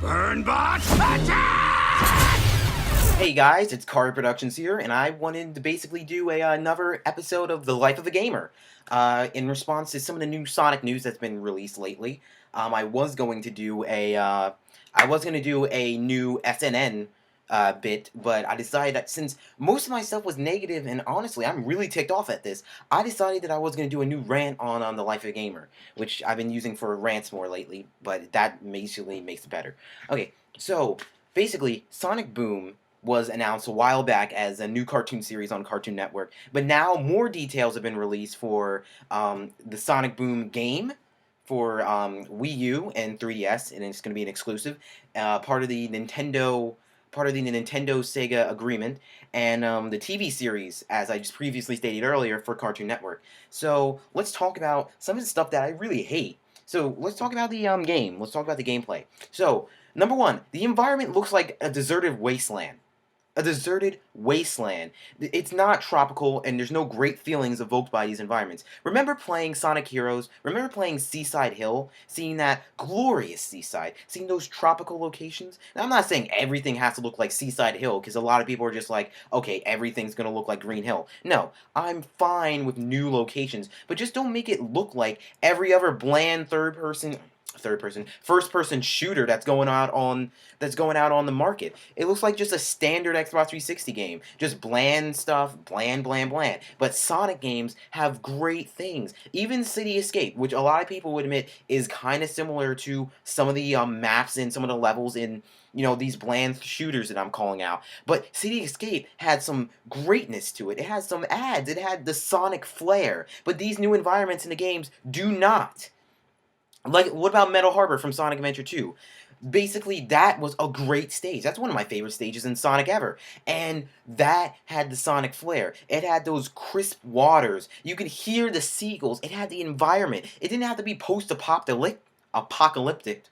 Burnbot attack! Hey guys, it's KhariProductions here, and I wanted to basically do another episode of The Life of a Gamer. In response to some of the new Sonic news that's been released lately, I was going to do a new SNN bit, but I decided that since most of my stuff was negative, and honestly, I'm really ticked off at this, I decided that I was going to do a new rant on The Life of a Gamer, which I've been using for rants more lately, but that basically makes it better. Okay, so basically, Sonic Boom was announced a while back as a new cartoon series on Cartoon Network, but now more details have been released for the Sonic Boom game for Wii U and 3DS, and it's going to be an exclusive, part of the Nintendo Sega agreement, and the TV series, as I just previously stated earlier, for Cartoon Network. So let's talk about some of the stuff that I really hate. So let's talk about the game. Let's talk about the gameplay. So number one, the environment looks like a deserted wasteland. A deserted wasteland. It's not tropical, and there's no great feelings evoked by these environments. Remember playing Sonic Heroes? Remember playing Seaside Hill? Seeing that glorious seaside? Seeing those tropical locations? Now, I'm not saying everything has to look like Seaside Hill, because a lot of people are just like, okay, everything's going to look like Green Hill. No, I'm fine with new locations, but just don't make it look like every other bland first person shooter that's going out on the market. It looks like just a standard Xbox 360 game, just bland stuff, bland. But Sonic games have great things. Even City Escape, which a lot of people would admit is kind of similar to some of the maps and some of the levels in these bland shooters that I'm calling out. But City Escape had some greatness to it. It had some ads. It had the Sonic flair. But these new environments in the games do not. Like, what about Metal Harbor from Sonic Adventure 2? Basically, that was a great stage. That's one of my favorite stages in Sonic ever. And that had the Sonic flair. It had those crisp waters. You could hear the seagulls. It had the environment. It didn't have to be post-apocalyptic.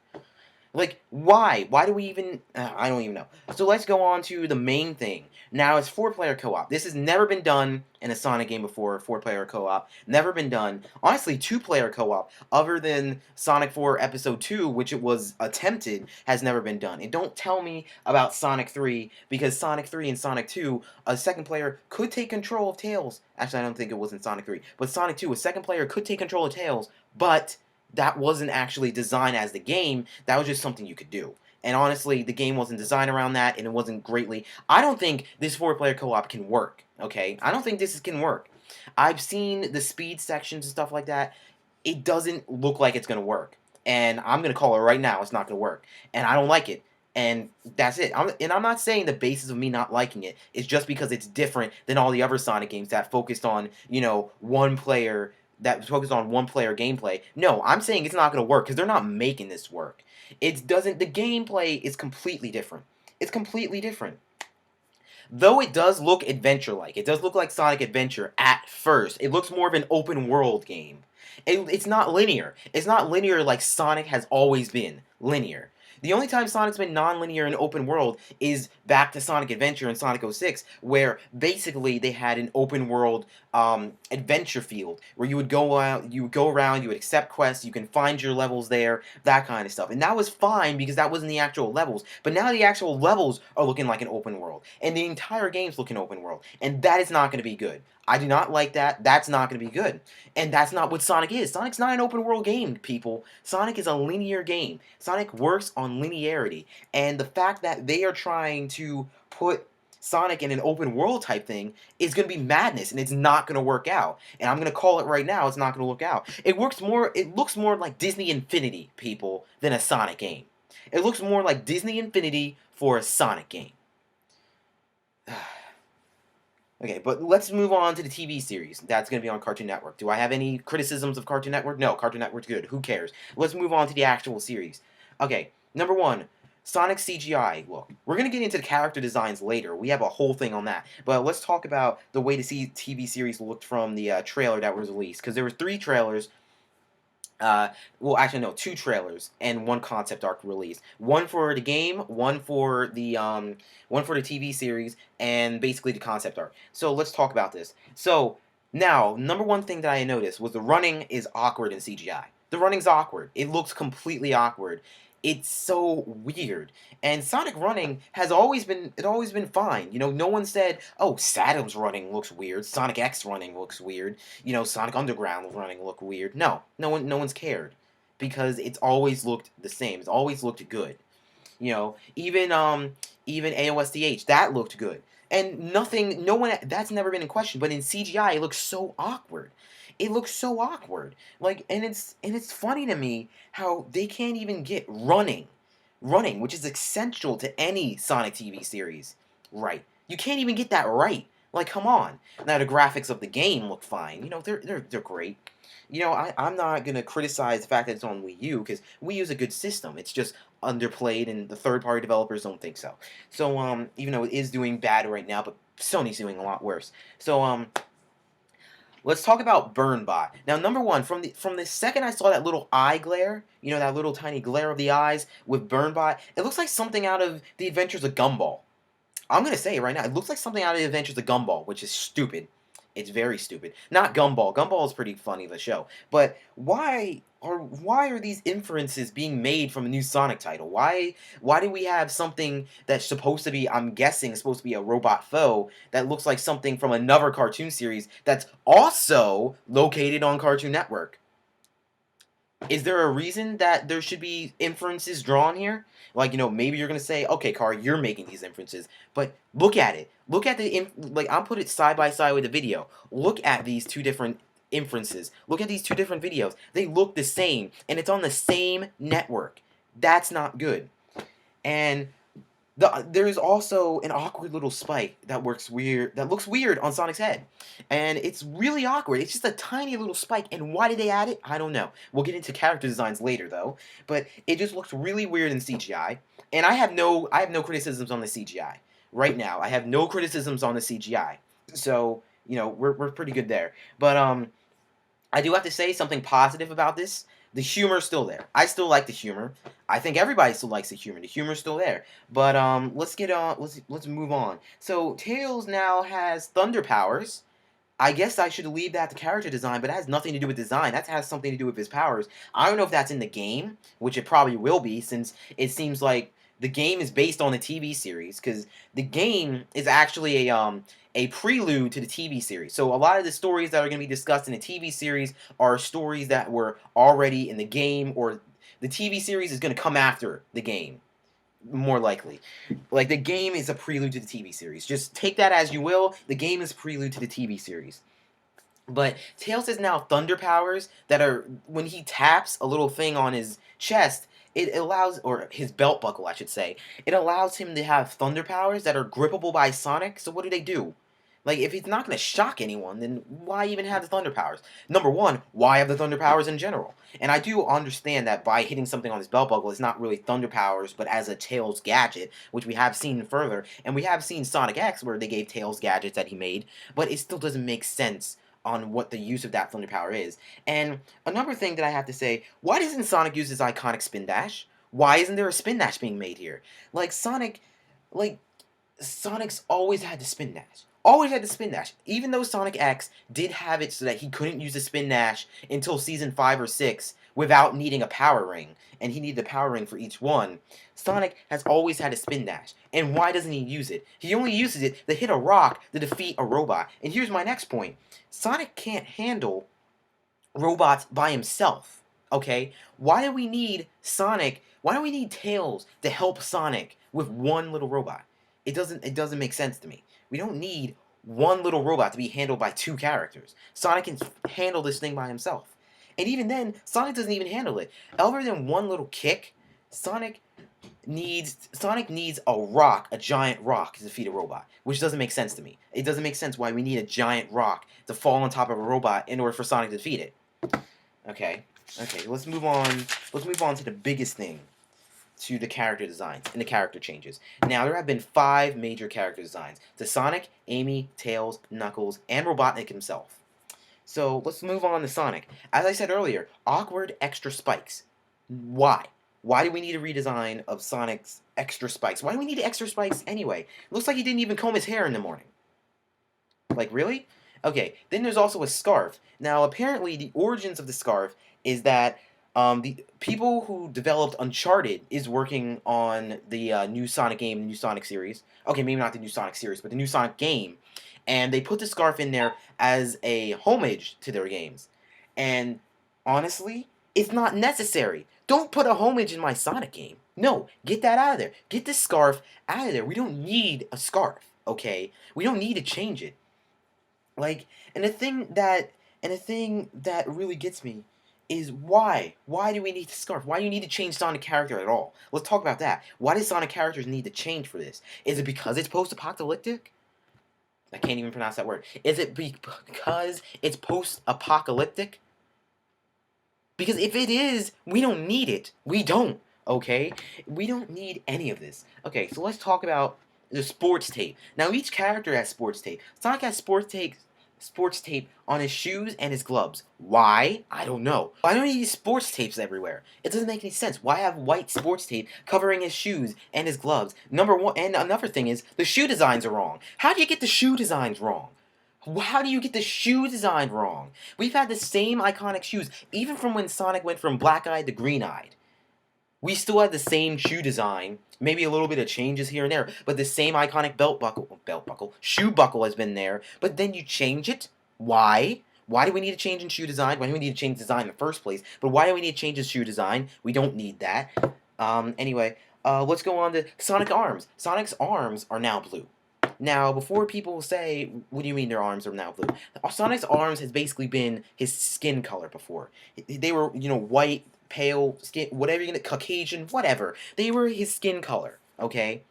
Like, why? Why do we even... I don't even know. So let's go on to the main thing. Now, it's 4-player co-op. This has never been done in a Sonic game before, 4-player co-op. Never been done. Honestly, 2-player co-op, other than Sonic 4 Episode 2, which it was attempted, has never been done. And don't tell me about Sonic 3, because Sonic 3 and Sonic 2, a second player could take control of Tails. Actually, I don't think it was in Sonic 3. But Sonic 2, a second player could take control of Tails, but that wasn't actually designed as the game. That was just something you could do. And honestly, the game wasn't designed around that, and it wasn't greatly... I don't think this 4-player co-op can work, okay? I don't think this can work. I've seen the speed sections and stuff like that. It doesn't look like it's going to work. And I'm going to call it right now, it's not going to work. And I don't like it. And that's it. I'm not saying the basis of me not liking it is just because it's different than all the other Sonic games that focused on, one player gameplay. No, I'm saying it's not going to work because they're not making this work. The gameplay is completely different. It's completely different. Though it does look adventure-like. It does look like Sonic Adventure at first. It looks more of an open-world game. It's not linear. It's not linear like Sonic has always been linear. The only time Sonic's been non-linear and open world is back to Sonic Adventure and Sonic 06, where basically they had an open world adventure field where you would go out, you would go around, you would accept quests, you can find your levels there, that kind of stuff. And that was fine because that wasn't the actual levels. But now the actual levels are looking like an open world, and the entire game's looking open world, and that is not going to be good. I do not like that. That's not going to be good. And that's not what Sonic is. Sonic's not an open world game, people. Sonic is a linear game. Sonic works on linearity. And the fact that they are trying to put Sonic in an open world type thing is going to be madness, and it's not going to work out. And I'm going to call it right now, it's not going to work out. It looks more like Disney Infinity, people, than a Sonic game. It looks more like Disney Infinity for a Sonic game. Okay, but let's move on to the TV series. That's going to be on Cartoon Network. Do I have any criticisms of Cartoon Network? No, Cartoon Network's good. Who cares? Let's move on to the actual series. Okay, number one, Sonic CGI look. We're going to get into the character designs later. We have a whole thing on that. But let's talk about the way the TV series looked from the trailer that was released. Because there were 3 trailers. Well, actually, no, 2 trailers and 1 concept art released. One for the game, one for the TV series, and basically the concept art. So let's talk about this. So now, number one thing that I noticed was the running is awkward in CGI. The running's awkward. It looks completely awkward. It's so weird. And Sonic running has always been fine. You know, no one said, "Oh, Saturn's running looks weird. Sonic X running looks weird. You know, Sonic Underground running look weird." No one's cared because it's always looked the same. It's always looked good. You know, even AOSDH that looked good. And nothing no one that's never been in question, but in CGI it looks so awkward. It looks so awkward. Like and it's funny to me how they can't even get running, which is essential to any Sonic TV series, right. You can't even get that right. Like, come on. Now the graphics of the game look fine. You know, they're great. You know, I'm not gonna criticize the fact that it's on Wii U because Wii U is a good system. It's just underplayed, and the third-party developers don't think so. So, even though it is doing bad right now, but Sony's doing a lot worse. So, let's talk about BurnBot. Now, number one, from the second I saw that little eye glare, you know, that little tiny glare of the eyes with BurnBot, it looks like something out of The Adventures of Gumball. I'm gonna say it right now. It looks like something out of The Adventures of Gumball, which is stupid. It's very stupid. Not Gumball. Gumball is pretty funny, the show. But why are these inferences being made from a new Sonic title? Why do we have something that's supposed to be, I'm guessing, supposed to be a robot foe that looks like something from another cartoon series that's also located on Cartoon Network? Is there a reason that there should be inferences drawn here? Like, you know, maybe you're gonna say, okay, Car, you're making these inferences, but look at it. Look at like, I'll put it side by side with the video. Look at these two different inferences. Look at these two different videos. They look the same, and it's on the same network. That's not good. And there's also an awkward little spike that looks weird on Sonic's head. And it's really awkward. It's just a tiny little spike, and why did they add it? I don't know. We'll get into character designs later though, but it just looks really weird in CGI. And I have no criticisms on the CGI. Right now, I have no criticisms on the CGI. So, you know, we're pretty good there. But I do have to say something positive about this. The humor's still there. I still like the humor. I think everybody still likes the humor. The humor's still there. But let's get on. Let's move on. So Tails now has thunder powers. I guess I should leave that to character design, but it has nothing to do with design. That has something to do with his powers. I don't know if that's in the game, which it probably will be, since it seems like the game is based on the TV series, because the game is actually a prelude to the TV series. So a lot of the stories that are going to be discussed in the TV series are stories that were already in the game, or the TV series is going to come after the game, more likely. Like, the game is a prelude to the TV series. Just take that as you will. The game is prelude to the TV series. But Tails has now thunder powers that are, when he taps a little thing on his chest, it allows, or his belt buckle, I should say, it allows him to have thunder powers that are grippable by Sonic. So what do? Like, if he's not going to shock anyone, then why even have the thunder powers? Number one, why have the thunder powers in general? And I do understand that by hitting something on his belt buckle, it's not really thunder powers, but as a Tails gadget, which we have seen further. And we have seen Sonic X, where they gave Tails gadgets that he made, but it still doesn't make sense on what the use of that thunder power is. And another thing that I have to say, why doesn't Sonic use his iconic spin dash? Why isn't there a spin dash being made here? Sonic's always had the spin dash. Always had the spin dash. Even though Sonic X did have it so that he couldn't use the spin dash until Season 5 or 6 without needing a power ring, and he needed the power ring for each one, Sonic has always had a spin dash. And why doesn't he use it? He only uses it to hit a rock to defeat a robot. And here's my next point. Sonic can't handle robots by himself. Okay? Why do we need Tails to help Sonic with one little robot? It doesn't make sense to me. We don't need one little robot to be handled by two characters. Sonic can handle this thing by himself. And even then, Sonic doesn't even handle it. Other than one little kick, Sonic needs a giant rock to defeat a robot, which doesn't make sense to me. It doesn't make sense why we need a giant rock to fall on top of a robot in order for Sonic to defeat it. Okay, let's move on. Let's move on to the biggest thing, to the character designs and the character changes. Now, there have been 5 major character designs: to Sonic, Amy, Tails, Knuckles, and Robotnik himself. So let's move on to Sonic. As I said earlier, awkward extra spikes. Why? Why do we need a redesign of Sonic's extra spikes? Why do we need extra spikes anyway? It looks like he didn't even comb his hair in the morning. Like, really? Okay, then there's also a scarf. Now, apparently, the origins of the scarf is that The people who developed Uncharted is working on the new Sonic game, the new Sonic series. Okay, maybe not the new Sonic series, but the new Sonic game. And they put the scarf in there as a homage to their games. And honestly, it's not necessary. Don't put a homage in my Sonic game. No, get that out of there. Get the scarf out of there. We don't need a scarf, okay? We don't need to change it. Like, and the thing that really gets me is why? Why do we need the scarf? Why do you need to change Sonic character at all? Let's talk about that. Why does Sonic characters need to change for this? Is it because it's post-apocalyptic? I can't even pronounce that word. Is it because it's post-apocalyptic? Because if it is, we don't need it. We don't, okay? We don't need any of this. Okay, so let's talk about the sports tape. Now, each character has sports tape. Sonic has sports tape on his shoes and his gloves. Why? I don't know. Why don't he use sports tapes everywhere? It doesn't make any sense. Why have white sports tape covering his shoes and his gloves? Number one, and another thing is, the shoe designs are wrong. How do you get the shoe designs wrong? How do you get the shoe design wrong? We've had the same iconic shoes, even from when Sonic went from black-eyed to green-eyed. We still have the same shoe design, maybe a little bit of changes here and there, but the same iconic shoe buckle has been there, but then you change it? Why? Why do we need to change in shoe design? Why do we need to change design in the first place? But why do we need to change in shoe design? We don't need that. Anyway, let's go on to Sonic arms. Sonic's arms are now blue. Now, before people say, what do you mean their arms are now blue? Sonic's arms has basically been his skin color before. They were, white, pale, skin, whatever you're gonna, Caucasian, whatever. They were his skin color, okay?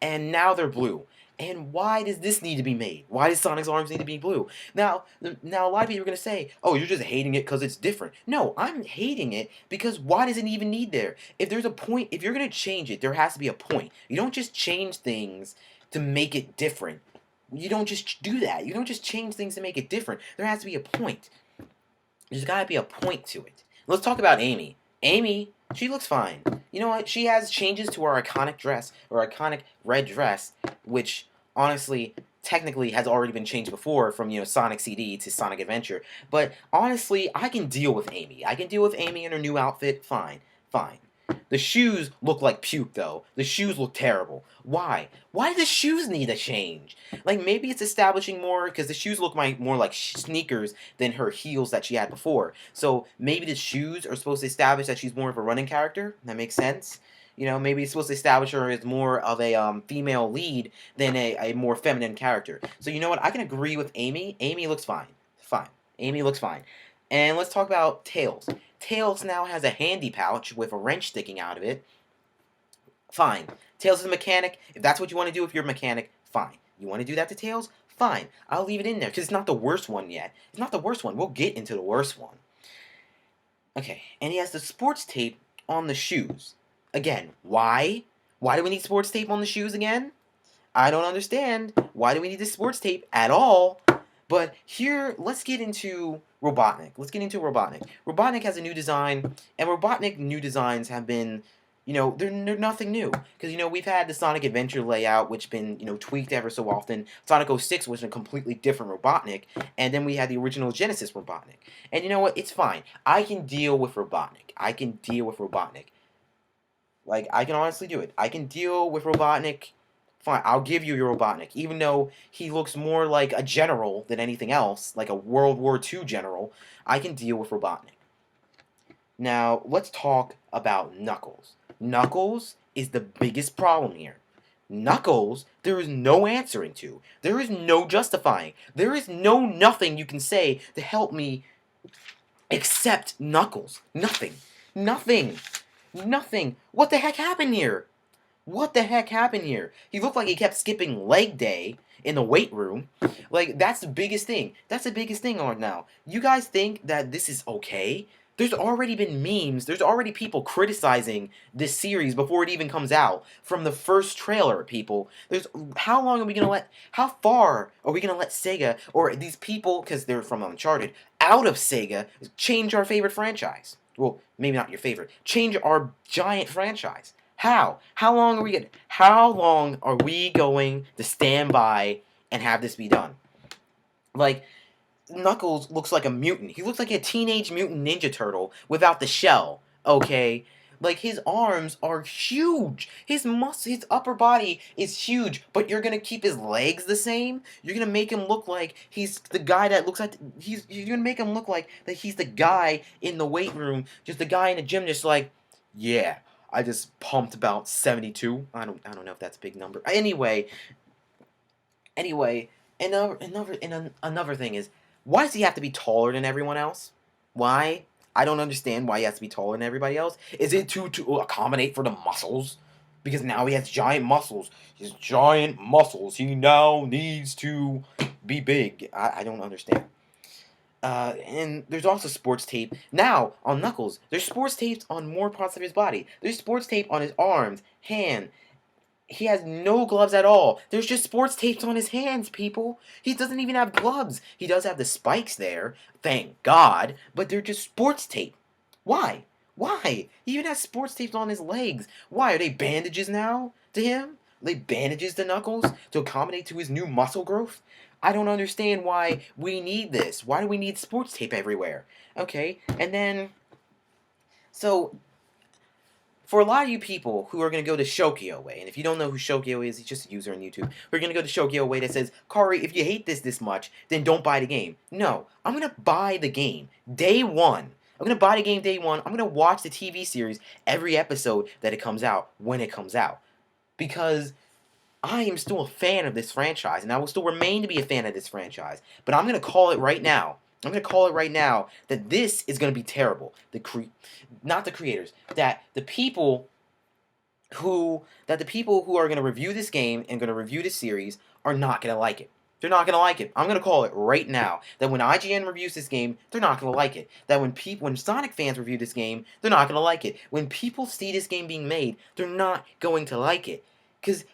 And now they're blue. And why does this need to be made? Why does Sonic's arms need to be blue? Now a lot of people are going to say, oh, you're just hating it because it's different. No, I'm hating it because why does it even need there? If there's a point, if you're going to change it, there has to be a point. You don't just change things to make it different. You don't just do that. You don't just change things to make it different. There has to be a point. There's got to be a point to it. Let's talk about Amy. Amy, she looks fine. You know what? She has changes to her iconic dress, or iconic red dress, which honestly, technically has already been changed before from, Sonic CD to Sonic Adventure. But honestly, I can deal with Amy. I can deal with Amy in her new outfit. Fine. Fine. The shoes look like puke, though. The shoes look terrible. Why? Why do the shoes need a change? Like, maybe it's establishing more, because the shoes look more like sneakers than her heels that she had before. So, maybe the shoes are supposed to establish that she's more of a running character? That makes sense? Maybe it's supposed to establish her as more of a female lead than a more feminine character. So, you know what? I can agree with Amy. Amy looks fine. Fine. Amy looks fine. And let's talk about Tails. Tails now has a handy pouch with a wrench sticking out of it. Fine. Tails is a mechanic. If that's what you want to do if you're a mechanic, fine. You want to do that to Tails? Fine. I'll leave it in there because it's not the worst one yet. It's not the worst one. We'll get into the worst one. Okay. And he has the sports tape on the shoes. Again, why? Why do we need sports tape on the shoes again? I don't understand. Why do we need the sports tape at all? But here, let's get into Robotnik. Robotnik has a new design, and Robotnik new designs have been, they're nothing new. Because, we've had the Sonic Adventure layout, which been, tweaked ever so often. Sonic 06 was a completely different Robotnik, and then we had the original Genesis Robotnik. And you know what? It's fine. I can deal with Robotnik. Like, I can honestly do it. I can deal with Robotnik. Fine, I'll give you your Robotnik, even though he looks more like a general than anything else, like a World War II general. I can deal with Robotnik. Now, let's talk about Knuckles. Knuckles is the biggest problem here. Knuckles, there is no answering to. There is no justifying. There is nothing you can say to help me except Knuckles. Nothing. What the heck happened here? He looked like he kept skipping leg day in the weight room. Like, that's the biggest thing. On now. You guys think that this is okay? There's already been memes. There's already people criticizing this series before it even comes out. From the first trailer, people. How far are we going to let Sega, or these people, because they're from Uncharted, out of Sega, change our favorite franchise? Well, maybe not your favorite. Change our giant franchise. How? How long are we going to stand by and have this be done? Like, Knuckles looks like a mutant. He looks like a Teenage Mutant Ninja Turtle without the shell. okay? Like, his arms are huge. His upper body is huge, but you're gonna keep his legs the same? You're gonna make him look like he's the guy that looks like you're gonna make him look like that he's the guy in the weight room, just the guy in the gym, just like, yeah, I just pumped about 72. I don't know if that's a big number. Anyway, another thing is, why does he have to be taller than everyone else? Why? I don't understand why he has to be taller than everybody else. Is it to accommodate for the muscles? Because now he has giant muscles. His giant muscles. He now needs to be big. I don't understand. And there's also sports tape. Now, on Knuckles, there's sports tapes on more parts of his body. There's sports tape on his arms, hand. He has no gloves at all. There's just sports tapes on his hands, people. He doesn't even have gloves. He does have the spikes there, thank God, but they're just sports tape. Why? Why? He even has sports tapes on his legs. Why? Are they bandages now to him? Are they bandages to Knuckles to accommodate to his new muscle growth? I don't understand why we need this. Why do we need sports tape everywhere? Okay, and then, so for a lot of you people who are going to go to Shokio Way, and if you don't know who Shokio is, he's just a user on YouTube. We're going to go to Shokio Way that says, Khari, if you hate this much, then don't buy the game. No, I'm going to buy the game day one. I'm going to buy the game day one. I'm going to watch the TV series every episode that it comes out when it comes out. Because I am still a fan of this franchise, and I will still remain to be a fan of this franchise. But I'm going to call it right now. I'm going to call it right now that this is going to be terrible. Not the creators, that the people who are going to review this game and going to review this series are not going to like it. They're not going to like it. I'm going to call it right now that when IGN reviews this game, they're not going to like it. That when Sonic fans review this game, they're not going to like it. When people see this game being made, they're not going to like it. Because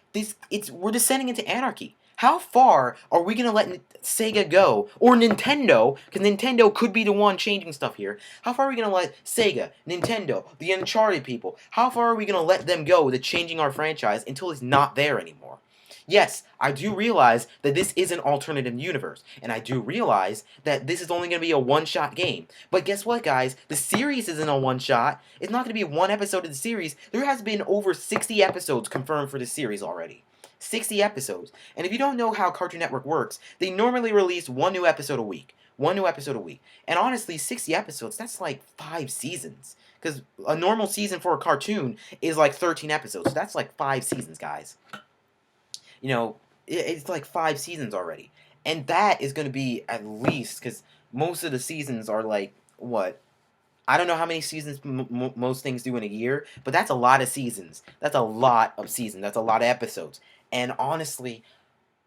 we're descending into anarchy. How far are we going to let Sega go? Or Nintendo, because Nintendo could be the one changing stuff here. How far are we going to let Sega, Nintendo, the Uncharted people, how far are we going to let them go with changing our franchise until it's not there anymore? Yes, I do realize that this is an alternative universe, and I do realize that this is only going to be a one-shot game. But guess what, guys? The series isn't a one-shot. It's not going to be one episode of the series. There has been over 60 episodes confirmed for the series already. 60 episodes. And if you don't know how Cartoon Network works, they normally release one new episode a week. One new episode a week. And honestly, 60 episodes, that's like 5 seasons. Because a normal season for a cartoon is like 13 episodes. So that's like 5 seasons, guys. You know, it's like 5 seasons already. And that is going to be at least, because most of the seasons are like, what? I don't know how many seasons most things do in a year, but that's a lot of seasons. That's a lot of seasons. That's a lot of episodes. And honestly,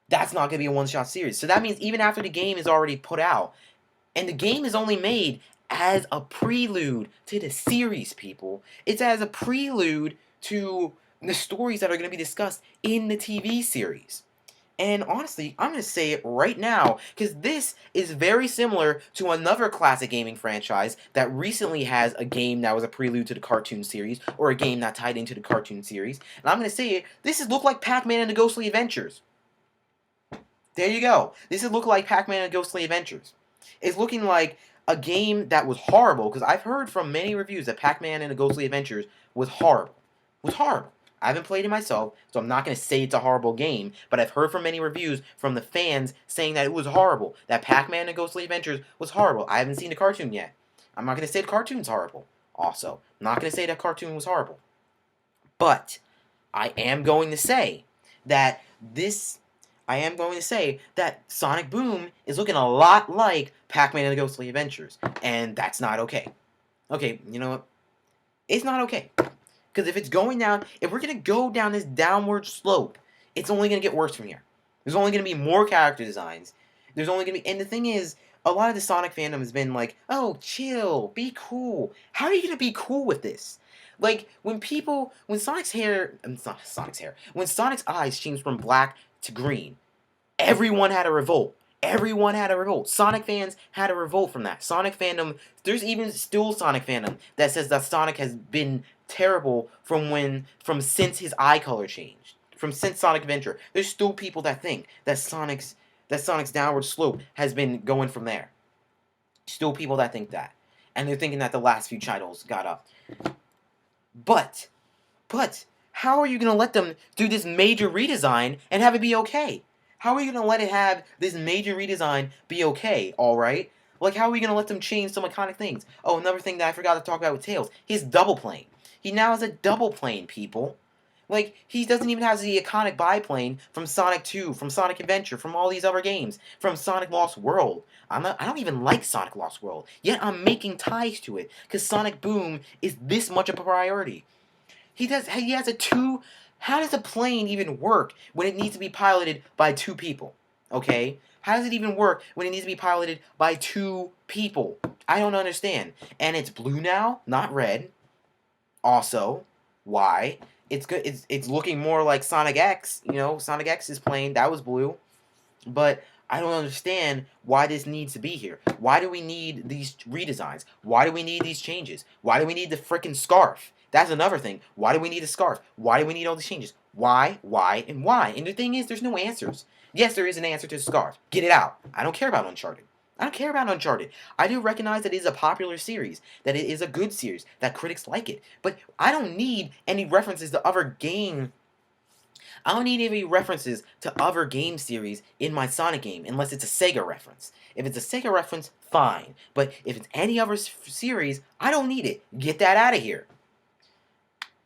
that's not going to be a one-shot series. So that means even after the game is already put out, and the game is only made as a prelude to the series, people. It's as a prelude to the stories that are going to be discussed in the TV series. And honestly, I'm going to say it right now, because this is very similar to another classic gaming franchise that recently has a game that was a prelude to the cartoon series, or a game that tied into the cartoon series. And I'm going to say it, this is look like Pac-Man and the Ghostly Adventures. There you go. This is look like Pac-Man and Ghostly Adventures. It's looking like a game that was horrible, because I've heard from many reviews that Pac-Man and the Ghostly Adventures was horrible. Was horrible. I haven't played it myself, so I'm not going to say it's a horrible game, but I've heard from many reviews from the fans saying that it was horrible, that Pac-Man and Ghostly Adventures was horrible. I haven't seen the cartoon yet. I'm not going to say the cartoon's horrible, also. I'm not going to say that cartoon was horrible. But I am going to say that Sonic Boom is looking a lot like Pac-Man and the Ghostly Adventures, and that's not okay. Okay, you know what? It's not okay. Because if we're going to go down this downward slope, it's only going to get worse from here. There's only going to be more character designs. There's only going to be, and the thing is, a lot of the Sonic fandom has been like, oh, chill, be cool. How are you going to be cool with this? Like, when Sonic's eyes changed from black to green, everyone had a revolt. Everyone had a revolt. Sonic fans had a revolt from that. Sonic fandom, there's even still Sonic fandom that says that Sonic has been terrible from since his eye color changed. Since Sonic Adventure. There's still people that think that Sonic's downward slope has been going from there. Still people that think that. And they're thinking that the last few titles got up. But, how are you going to let them do this major redesign and have it be okay? How are you going to let it have this major redesign be okay, alright? Like, how are we going to let them change some iconic things? Oh, another thing that I forgot to talk about with Tails. His double plane. He now has a double plane, people. Like, he doesn't even have the iconic biplane from Sonic 2, from Sonic Adventure, from all these other games, from Sonic Lost World. I don't even like Sonic Lost World, yet I'm making ties to it, because Sonic Boom is this much of a priority. He has a two... How does a plane even work when it needs to be piloted by two people? Okay? How does it even work when it needs to be piloted by two people? I don't understand. And it's blue now, not red. Also, why? It's good. It's looking more like Sonic X. You know, Sonic X's plane that was blue, but I don't understand why this needs to be here. Why do we need these redesigns? Why do we need these changes? Why do we need the frickin' scarf? That's another thing. Why do we need a scarf? Why do we need all these changes? Why, and why? And the thing is, there's no answers. Yes, there is an answer to the scarf. Get it out. I don't care about Uncharted. I don't care about Uncharted. I do recognize that it is a popular series, that it is a good series, that critics like it. But I don't need any references to other game. I don't need any references to other game series in my Sonic game, unless it's a Sega reference. If it's a Sega reference, fine. But if it's any other series, I don't need it. Get that out of here.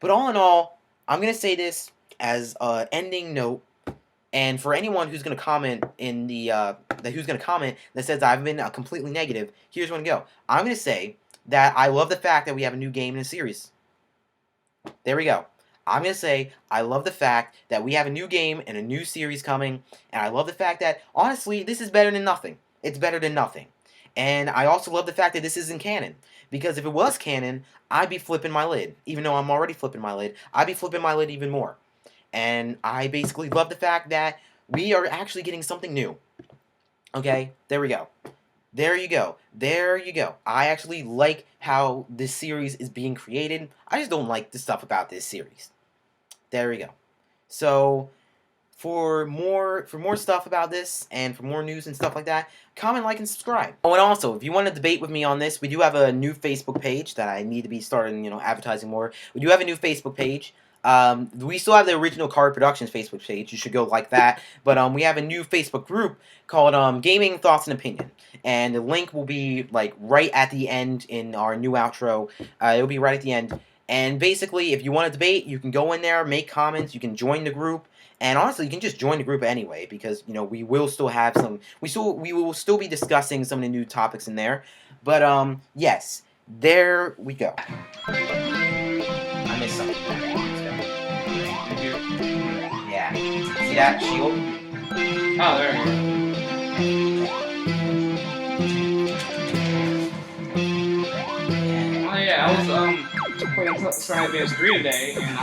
But all in all, I'm going to say this as an ending note. And for anyone who's going to comment in the that says I've been completely negative, here's where to go. I'm going to say that I love the fact that we have a new game in a series. There we go. I'm going to say I love the fact that we have a new game and a new series coming, and I love the fact that, honestly, this is better than nothing. It's better than nothing. And I also love the fact that this isn't canon, because if it was canon, I'd be flipping my lid. Even though I'm already flipping my lid, I'd be flipping my lid even more. And I basically love the fact that we are actually getting something new. Okay, there we go. There you go. There you go. I actually like how this series is being created. I just don't like the stuff about this series. There we go. So, for more stuff about this, and for more news and stuff like that, comment, like, and subscribe. Oh, and also, if you want to debate with me on this, we do have a new Facebook page that I need to be starting, advertising more. We do have a new Facebook page. We still have the original KhariProductions Facebook page. You should go like that. But we have a new Facebook group called Gaming Thoughts and Opinion, and the link will be like right at the end in our new outro. It'll be right at the end. And basically, if you want to debate, you can go in there, make comments. You can join the group. And honestly, you can just join the group anyway, because we will still have some. We will still be discussing some of the new topics in there. But yes, there we go. I missed something. Yeah. See that shield? Oh, there you go. Oh yeah, I was playing San Andreas 3 today, and